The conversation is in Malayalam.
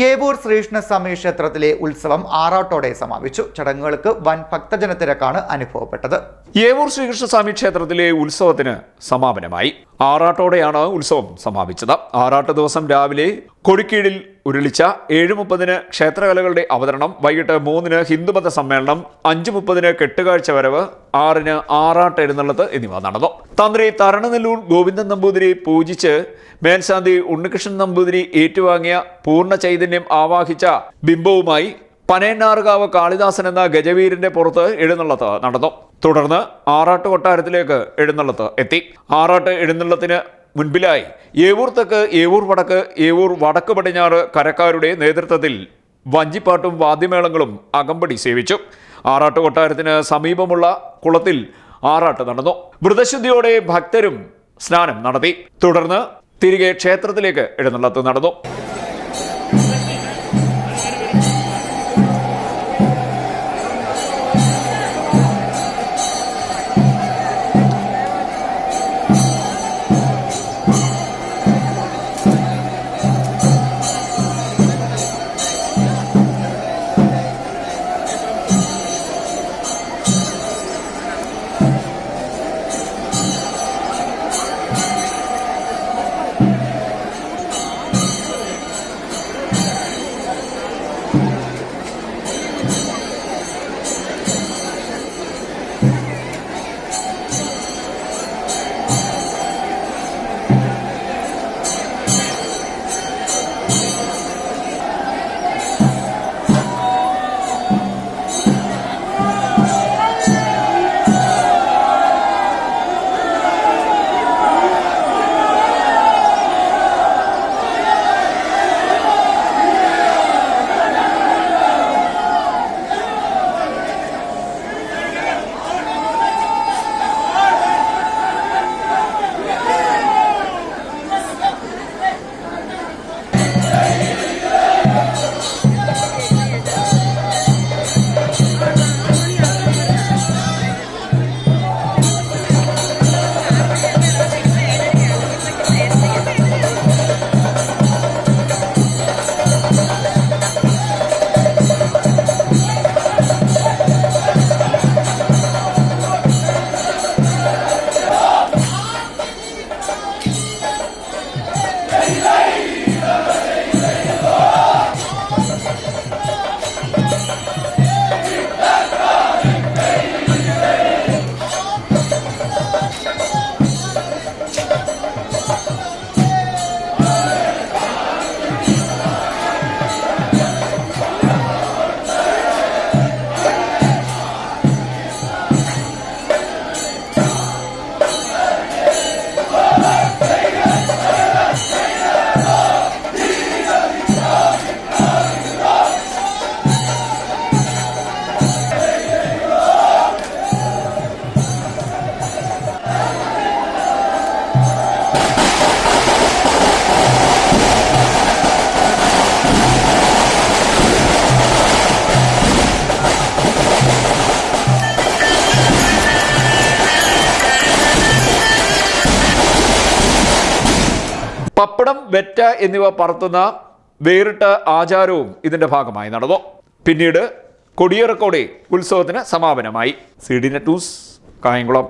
ഏവൂർ ശ്രീകൃഷ്ണസ്വാമി ക്ഷേത്രത്തിലെ ഉത്സവം ആറാട്ടോടെ സമാപിച്ചു. ചടങ്ങുകൾക്ക് വൻ ഭക്തജനത്തിരക്കാണ് അനുഭവപ്പെട്ടത്. ഏവൂർ ശ്രീകൃഷ്ണസ്വാമി ക്ഷേത്രത്തിലെ ഉത്സവത്തിന് സമാപനമായി. ആറാട്ടോടെയാണ് ഉത്സവം സമാപിച്ചത്. ആറാട്ട് ദിവസം രാവിലെ കൊടിക്കീഴിൽ ഉരുളിച്ച 7:30 ക്ഷേത്രകലകളുടെ അവതരണം, വൈകിട്ട് 3 ഹിന്ദുമത സമ്മേളനം, 5:30 കെട്ടുകാഴ്ച വരവ്, 6 ആറാട്ട് എഴുന്നള്ളത്ത് എന്നിവ നടന്നു. തന്ത്രി തരണനെല്ലൂർ ഗോവിന്ദൻ നമ്പൂതിരി പൂജിച്ച് മേൽശാന്തി ഉണ്ണികൃഷ്ണൻ നമ്പൂതിരി ഏറ്റുവാങ്ങിയ പൂർണ്ണ ചൈതന്യം ആവാഹിച്ച ബിംബവുമായി പനയന്നാറുകാവ് കാളിദാസൻ എന്ന ഗജവീരന്റെ പുറത്ത് എഴുന്നള്ളത്ത് നടന്നു. തുടർന്ന് ആറാട്ട് കൊട്ടാരത്തിലേക്ക് എഴുന്നള്ളത്ത് എത്തി. ആറാട്ട് എഴുന്നള്ളത്തിന് മുൻപിലായി ഏവൂർ തെക്ക്, ഏവൂർ വടക്ക്, ഏവൂർ വടക്ക് പടിഞ്ഞാറ് കരക്കാരുടെ നേതൃത്വത്തിൽ വഞ്ചിപ്പാട്ടും വാദ്യമേളങ്ങളും അകമ്പടി സേവിച്ചു. ആറാട്ട് കൊട്ടാരത്തിന് സമീപമുള്ള കുളത്തിൽ ആറാട്ട് നടന്നു. വ്രതശുദ്ധിയോടെ ഭക്തരും സ്നാനം നടത്തി. തുടർന്ന് തിരികെ ക്ഷേത്രത്തിലേക്ക് എഴുന്നള്ളത്ത് നടന്നു. പപ്പടം, വെറ്റ എന്നിവ പറത്തുന്ന വേറിട്ട ആചാരവും ഇതിന്റെ ഭാഗമായി നടന്നു. പിന്നീട് കൊടിയിറക്കോടെ ഉത്സവത്തിന് സമാപനമായി. CDNet news, Kayamkulam.